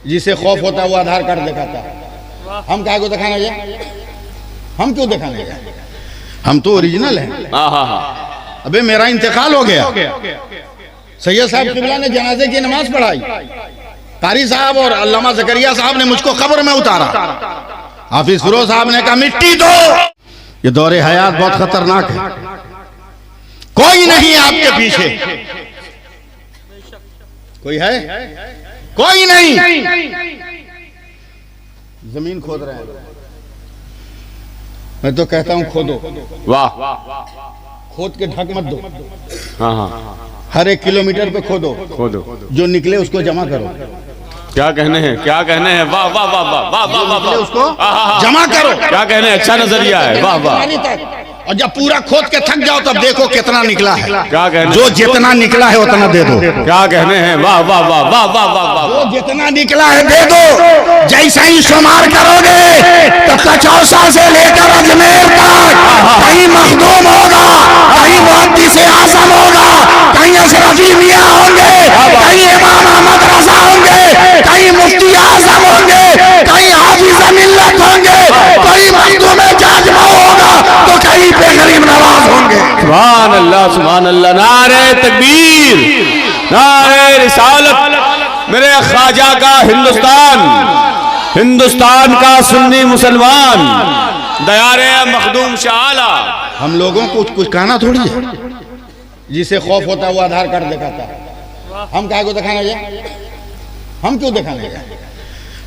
जिसे खौफ होता है वो आधार कार्ड दिखाता है। हम क्या को दिखाने जाए? हम क्यों दिखाने जाए? हम तो ओरिजिनल हैं। अबे मेरा इंतकाल हो गया, सैयद साहब किबला ने जनाजे की नमाज पढ़ाई, कारी साहब और अल्लामा ज़करिया साहब ने मुझको कब्र में उतारा, हाफिज फिरोज साहब ने कहा मिट्टी दो। ये दौरे हयात बहुत खतरनाक है, कोई नहीं आपके पीछे, कोई है? कोई नहीं। जमीन खोद रहे हैं, मैं तो कहता हूं खोदो। वाह, खोद के ढक मत दो। हाँ, हर 1 किलोमीटर पे खोदो, जो निकले उसको जमा करो। क्या कहने हैं, क्या कहने हैं, वाह वाह वाह वाह वाह वाह वाह वाह, उसको जमा करो। क्या कहने हैं, अच्छा नजरिया है, वाह वाह। और जब पूरा खोद के थक जाओ तब देखो कितना निकला है। क्या कहने, जो जितना निकला है उतना दे दो। क्या कहने हैं, वाह वाह वाह वाह वाह वाह वाह, जो जितना निकला है दे दो। जैसा ही शुमार करोगे तब कचौसा से लेकर अजमेर तक कहीं मखदूम होगा, कहीं मुहद्दिस आज़म होगा, कहीं अशरफी मियां होंगे, कहीं इमाम अहमद रज़ा होंगे, कहीं मुफ्ती आज़म होंगे, कहीं हाफिज़ मिल्लत होंगे, कहीं मखदूम जाजमा होगा, तो कहीं पे गरीब नवाज होंगे। सुभान अल्लाह, सुभान अल्लाह, नारे तकबीर, नारे रिसालत। मेरे ख्वाजा का हिंदुस्तान, हिंदुस्तान का सुन्नी मुसलमान, दयारे मखदूम शाला। हम लोगों को कुछ कहना थोड़ी है, जिसे खौफ होता है वो आधार कार्ड दिखाता है। हम क्या को दिखाने जाए? हम क्यों दिखाने जाए?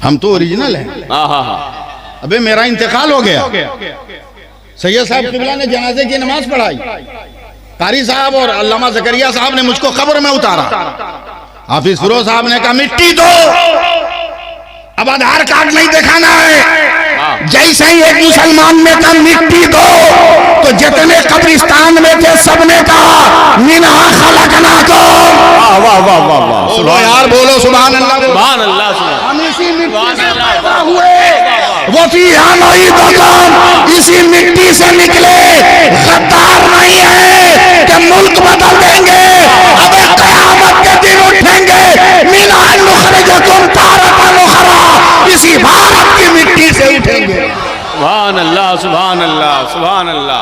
हम तो ओरिजिनल हैं। अबे मेरा इंतकाल हो गया, सैयद साहब किबला ने जनाजे की नमाज पढ़ाई, कारी साहब और अल्लामा ज़करिया साहब ने मुझको कब्र में उतारा, हाफिज फिरोज साहब ने कहा मिट्टी दो। अब आधार कार्ड नहीं दिखाना है। जैसे ही एक मुसलमान ने कहा मिट्टी दो, तो जितने कब्रिस्तान में थे सबने कहा मिन्हा खलकनाकुम। वाह वाह वाह वाह वाह, बोलो यार, बोलो सुभान अल्लाह, सुभान अल्लाह। हम इसी मिट्टी से पैदा हुए, वो फीहा नुईदुकुम, इसी मिट्टी से निकले। गद्दार नहीं है कि मुल्क बदल देंगे, अबे क़यामत के दिन उठेंगे। मिन्हा नुखरिजुकुम तारतन उखरा, इसी भारत की मिट्टी से उठेंगे। सुभान अल्लाह, सुभान अल्लाह, सुभान अल्लाह,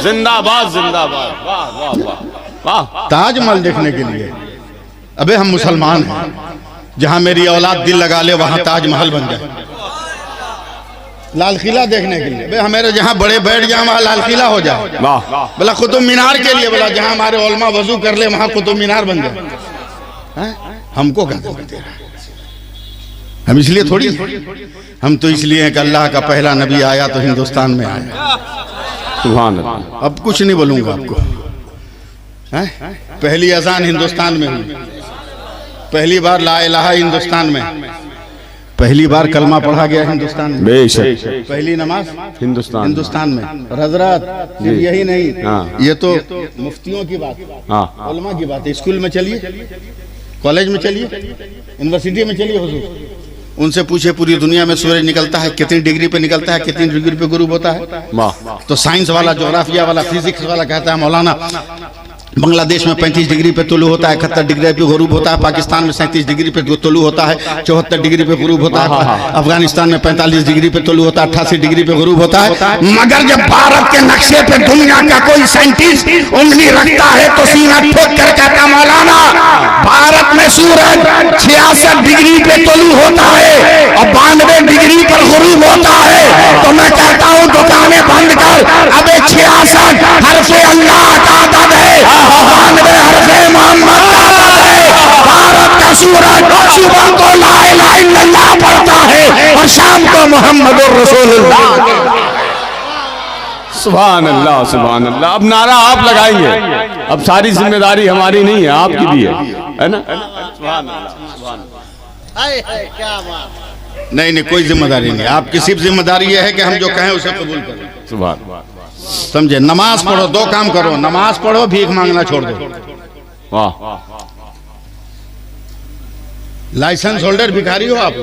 जिंदाबाद जिंदाबाद, वाह वाह वाह वाह। ताजमहल देखने के लिए, अबे हम मुसलमान हैं, जहां मेरी औलाद दिल लगा ले वहां ताजमहल बन जाए। लाल किला देखने के लिए, हमारे जहाँ बड़े बैठ जाए वहाँ लाल किला हो जाए। बोला कुतुब मीनार के लिए, बोला जहाँ हमारे उलमा वजू कर ले वहाँ कुतुब मीनार बन जाए। हमको क्या दे रहा है? हम इसलिए थोड़ी, हम तो इसलिए कि अल्लाह का पहला नबी आया तो हिंदुस्तान में आया। सुभान अल्लाह। अब कुछ नहीं बोलूंगा आपको। पहली अजान हिंदुस्तान में हुई, पहली बार ला इलाहा हिंदुस्तान में, पहली बार कलमा पढ़ा गया हिंदुस्तान में, बेशक पहली नमाज हिंदुस्तान में। और हजरत यही नहीं, ये तो मुफ्तियों की बात, उलमा की बात है। स्कूल में चलिए, कॉलेज में चलिए, यूनिवर्सिटी में चलिए, हुजूर उनसे पूछे पूरी दुनिया में सूरज निकलता है कितनी डिग्री पे निकलता है, कितनी डिग्री पे गुरूब होता है। तो साइंस वाला, ज्योग्राफिया वाला, फिजिक्स वाला कहता है मौलाना बांग्लादेश में 35 डिग्री पे तुलू होता है, 71 डिग्री पे गुरूब होता है, पाकिस्तान में 37 डिग्री पे तुलू होता है, 74 डिग्री पे गुरूब होता है, अफगानिस्तान में 45 डिग्री पे तुलू होता है, 88 डिग्री पे गुरूब होता है। मगर जब भारत के नक्शे पे दुनिया का कोई साइंटिस्ट उंगली रखता है तो सीना ठोक कर कहता मौलाना भारत में सूरज 66 डिग्री पे तुलू होता है और 92 डिग्री पर गुरूब होता है। तो मैं कहता हूँ दुकानें बंद कर, अबे 66 हर्फे अल्लाह का अदद है, 92 हर्फे मोहम्मद का अदद है। भारत का सूरज सुबह को ला इलाहा इल्लल्लाह पढ़ता है और शाम को मोहम्मदुर रसूलुल्लाह। सुभान अल्लाह, सुभान अल्लाह। अब नारा आप लगाएंगे, अब सारी जिम्मेदारी हमारी नहीं है, आपकी भी है ना? सुभान अल्लाह, सुभान अल्लाह। क्या बात। नहीं, कोई जिम्मेदारी नहीं, आपकी सिर्फ जिम्मेदारी यह है कि हम जो कहें उसे कबूल करें। सुभान, समझे? नमाज पढ़ो, 2 काम करो, नमाज पढ़ो, भीख मांगना छोड़ दो। वाह, लाइसेंस होल्डर भिखारी हो आप।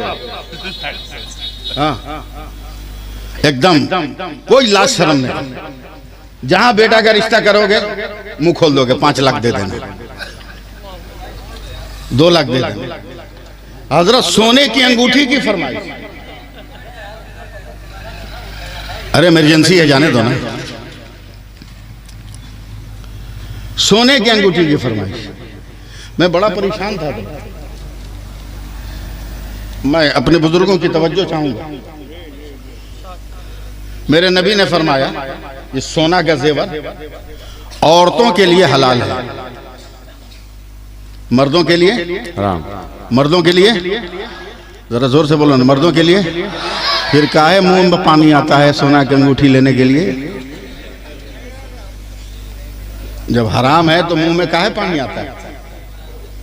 हाँ, एकदम कोई लाज शर्म नहीं। जहां बेटा का रिश्ता करोगे मुंह खोल दोगे, 5 लाख दे देना, 2 लाख दे देना। हजरत सोने की अंगूठी की फरमाइश। अरे इमरजेंसी है, जाने दो ना। सोने की अंगूठी की फरमाइश। मैं बड़ा परेशान था तो मैं अपने बुजुर्गों की तवज्जो चाहूंगा। मेरे नबी ने फरमाया ये सोना का जेवर औरतों के लिए हलाल है, मर्दों के लिए हराम। मर्दों के लिए, जरा जोर से बोलो ना, मर्दों के लिए। फिर काहे मुंह में पानी आता है सोना की अंगूठी लेने के लिए? जब हराम है तो मुंह में काहे पानी आता है?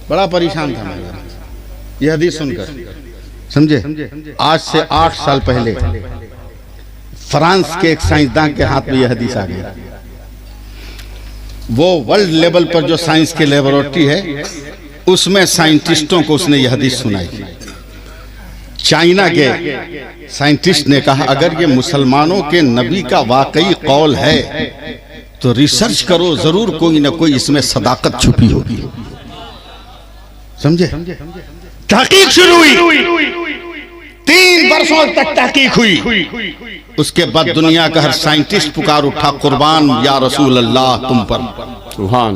बड़ा परेशान था मैं यह हदीस सुनकर, समझे। आज से 8 साल पहले फ्रांस के एक साइंसदान के हाथ में यह हदीस आ गई। वो वर्ल्ड लेवल पर जो साइंस की लेबोरेटरी है उसमें साइंटिस्टों को उसने यह हदीस सुनाई। चाइना के साइंटिस्ट ने कहा अगर ये मुसलमानों के नबी का वाकई कौल है तो रिसर्च करो, जरूर कोई ना कोई इसमें सदाकत छुपी होगी। समझे। तहकीक शुरू हुई, 3 वर्षों तक तहकीक हुई। उसके बाद दुनिया का हर साइंटिस्ट पुकार उठा, कुर्बान या रसूल अल्लाह तुम पर। सुभान।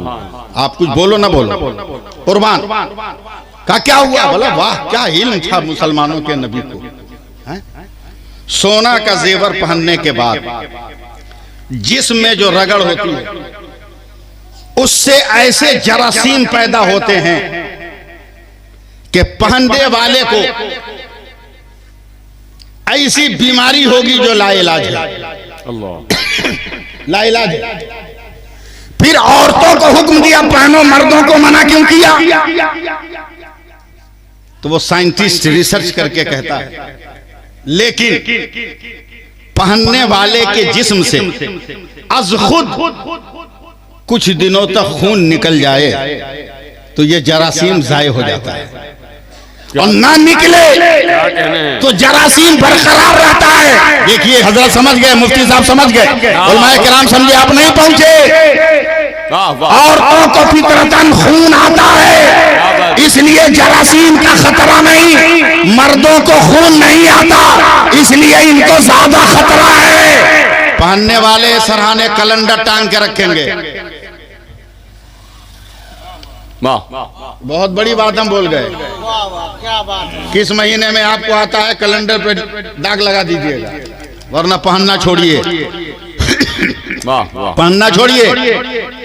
आप कुछ बोलो ना बोलो, कुर्बान का क्या हुआ? बोला वाह क्या इल्म था मुसलमानों के नबी को। सोना का जेवर पहनने के बाद जिस्म में जो रगड़ होती है उससे ऐसे जरासीम पैदा होते हैं कि पहनने वाले को ऐसी बीमारी होगी जो लाइलाज है। अल्लाह। लाइलाज है। फिर औरतों को हुक्म दिया पहनो, मर्दों को मना क्यों किया? तो वो साइंटिस्ट रिसर्च करके कहता है लेकिन पहनने वाले के जिस्म से अज खुद कुछ दिनों तक खून निकल जाए तो ये जरासीम जाये हो जाता है, और ना निकले तो जरासीम बरकरार रहता है। देखिए हजरत समझ गए, मुफ्ती साहब समझ गए, उलमाए किराम समझे, आप नहीं पहुंचे। औरतों को फितरतन खून आता है इसलिए जरासीम का खतरा नहीं, मर्दों को खून नहीं आता इसलिए इनको ज्यादा खतरा है। पहनने वाले सरहाने कैलेंडर टांग के रखेंगे। बहुत बड़ी बात हम बोल गए। किस महीने में आपको आता है कैलेंडर पे दाग लगा दीजिएगा, वरना पहनना छोड़िए। पहनना छोड़िए।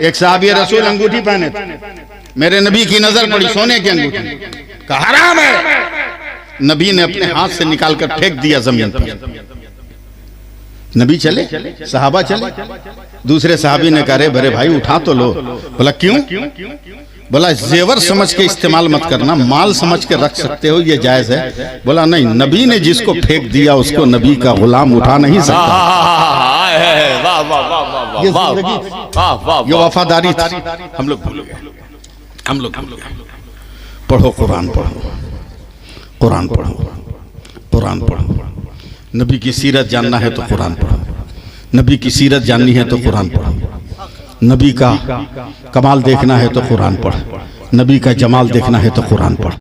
एक साहबी रसूल अंगूठी पहने थे, मेरे नबी की नजर पड़ी सोने की अंगूठी, कहा हराम है। नबी ने अपने हाथ से निकालकर फेंक दिया जमीन पर। नबी चले, सहाबा चले। दूसरे साहबी ने कहा बड़े भाई उठा तो लो। बोला क्यों? बोला जेवर समझ के इस्तेमाल मत करना, माल समझ के रख सकते हो, ये जायज है। बोला नहीं, नबी ने जिसको फेंक दिया उसको नबी का गुलाम उठा नहीं सकता। ये वफादारी थी, हम लोग भूल गए। हम लोग पढ़ो कुरान, पढ़ो कुरान, पढ़ो कुरान, पढ़ो। नबी की सीरत जानना है तो कुरान पढ़ो, नबी की सीरत जाननी है तो कुरान पढ़ो, नबी का कमाल देखना है तो कुरान पढ़, नबी का जमाल देखना है तो कुरान पढ़।